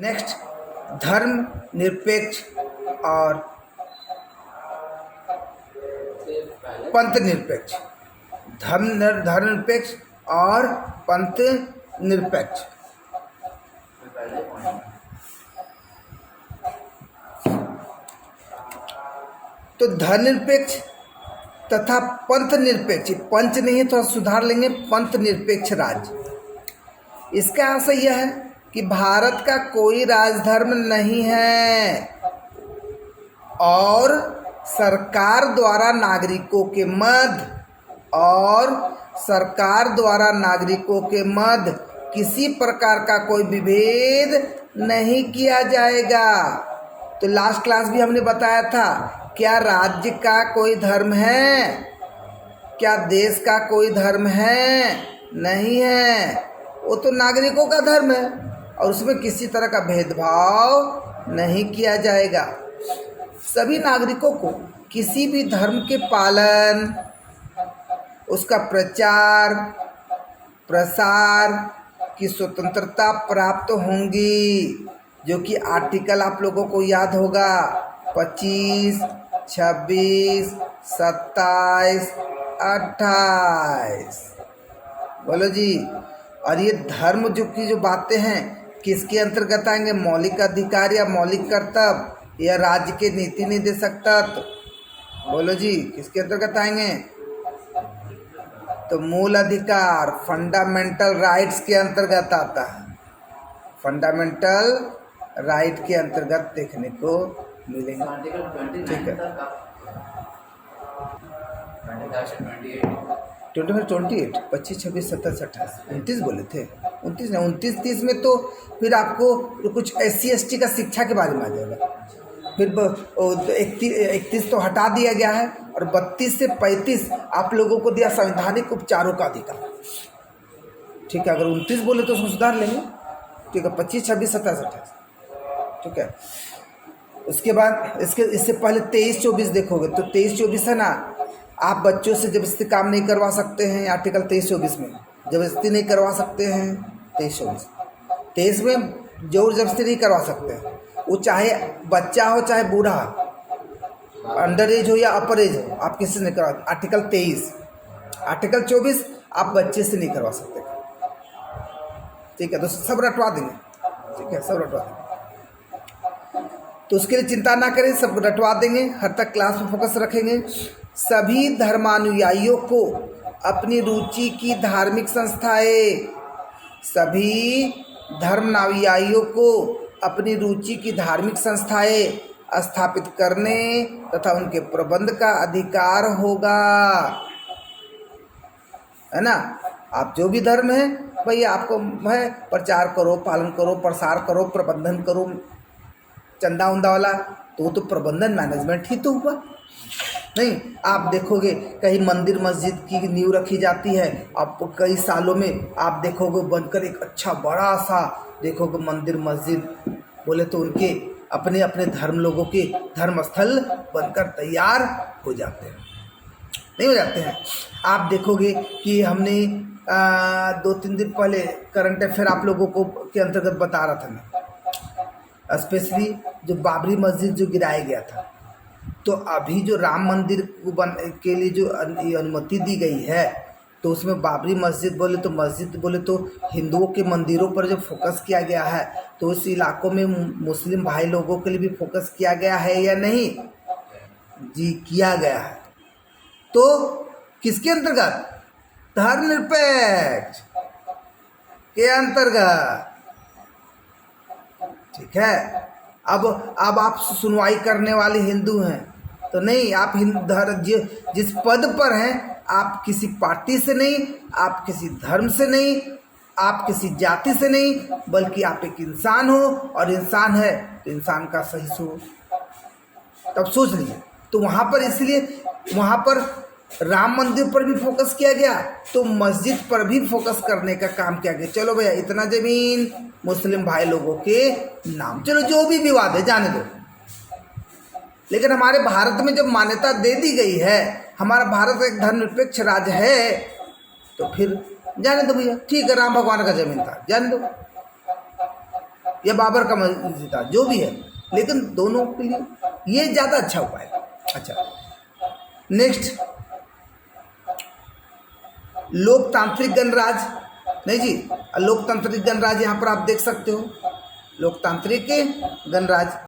Next, धर्म निरपेक्ष और पंथ निरपेक्ष। धर्म निरपेक्ष और पंथ निरपेक्ष। तो धर्मनिरपेक्ष तथा पंथ निरपेक्ष, पंच नहीं है तो सुधार लेंगे, पंथ निरपेक्ष राज्य। इसका आशय यह है कि भारत का कोई राजधर्म नहीं है और सरकार द्वारा नागरिकों के मध्य किसी प्रकार का कोई विभेद नहीं किया जाएगा। तो लास्ट क्लास भी हमने बताया था, क्या राज्य का कोई धर्म है? क्या देश का कोई धर्म है? नहीं है, वो तो नागरिकों का धर्म है और उसमें किसी तरह का भेदभाव नहीं किया जाएगा। सभी नागरिकों को किसी भी धर्म के पालन, उसका प्रचार प्रसार की स्वतंत्रता प्राप्त होंगी, जो कि आर्टिकल आप लोगों को याद होगा 25, 26, 27, 28। बोलो जी। और ये धर्म जो बातें हैं किसके अंतर्गत आएंगे? मौलिक अधिकार या मौलिक कर्तव्य या राज्य के नीति निर्देशक तत्व। बोलो जी, किसके अंतर्गत आएंगे? तो मूल अधिकार, फंडामेंटल राइट्स के अंतर्गत आता है। फंडामेंटल राइट के अंतर्गत देखने को मिलेंगे। ठीक है, 28, 25, 26, 27, 28, 29 बोले थे। 29 नहीं, 29, 30 में तो फिर आपको कुछ SC/ST का शिक्षा के बारे में आ जाएगा। फिर 31 तो हटा दिया गया है और 32 से 35 आप लोगों को दिया संवैधानिक उपचारों का अधिकार। ठीक है, अगर 29 बोले तो उसको सुधार लेंगे। ठीक है, 25, 26, 27, 28। ठीक है, उसके बाद इससे पहले 23, 24 देखोगे तो 23, 24 है ना, आप बच्चों से जबरदस्ती काम नहीं करवा सकते हैं। आर्टिकल 23, 24 में जबरदस्ती नहीं करवा सकते हैं। 23, 24, 23 में जोर जबरदस्ती नहीं करवा सकते हैं। वो चाहे बच्चा हो चाहे बूढ़ा, अंडर एज हो या अपर एज हो, आप किसी से नहीं करवा। आर्टिकल 23। आर्टिकल 24 आप बच्चे से नहीं करवा सकते। ठीक है, तो सब रटवा देंगे। ठीक है, सब रटवा देंगे, तो उसके लिए चिंता ना करें, सब रटवा देंगे। हर तक क्लास में फोकस रखेंगे। सभी धर्मानुयायियों को अपनी रुचि की धार्मिक संस्थाएं, सभी धर्मानुयायियों को अपनी रुचि की धार्मिक संस्थाएं स्थापित करने तथा उनके प्रबंध का अधिकार होगा। है ना, आप जो भी धर्म है भैया, आपको है प्रचार करो, पालन करो, प्रसार करो, प्रबंधन करो, चंदा उंदा वाला, तो वो तो प्रबंधन मैनेजमेंट ही तो हुआ। नहीं, आप देखोगे कहीं मंदिर मस्जिद की नींव रखी जाती है, आप कई सालों में आप देखोगे बनकर एक अच्छा बड़ा सा देखोगे मंदिर मस्जिद, बोले तो उनके अपने अपने धर्म लोगों के धर्मस्थल बनकर तैयार हो जाते हैं। नहीं हो जाते हैं? आप देखोगे कि हमने 2-3 दिन पहले करंट अफेयर आप लोगों को के अंतर्गत बता रहा था मैं, स्पेशली जो बाबरी मस्जिद जो गिराया गया था, तो अभी जो राम मंदिर के लिए जो अनुमति दी गई है, तो उसमें बाबरी मस्जिद बोले तो हिंदुओं के मंदिरों पर जो फोकस किया गया है, तो उस इलाकों में मुस्लिम भाई लोगों के लिए भी फोकस किया गया है या नहीं? जी, किया गया है। तो किसके अंतर्गत? धर्मनिरपेक्ष के अंतर्गत। ठीक है, अब आप सुनवाई करने वाले हिंदू हैं तो नहीं, आप जिस पद पर हैं, आप किसी पार्टी से नहीं, आप किसी धर्म से नहीं, आप किसी जाति से नहीं, बल्कि आप एक इंसान हो, और इंसान है तो इंसान का सही सोच। तब सोच लीजिए, तो वहाँ पर इसलिए वहाँ पर राम मंदिर पर भी फोकस किया गया, तो मस्जिद पर भी फोकस करने का काम किया गया। चलो भैया, इतना जमीन मुस्लिम भाई लोगों के नाम, चलो जो भी विवाद है जाने दो, लेकिन हमारे भारत में जब मान्यता दे दी गई है, हमारा भारत एक धर्मनिरपेक्ष राज्य है, तो फिर जाने दो भैया। ठीक है, राम भगवान का जमीन था, जाने दो। या बाबर का मस्जिद था, जो भी है, लेकिन दोनों के लिए ये ज़्यादा अच्छा उपाय है। अच्छा, नेक्स्ट, लोकतांत्रिक गणराज्य, नहीं जी, लोकतांत्रिक गणराज्य यहाँ पर आप देख सकते हो, लोकतांत्रिक गणराज्य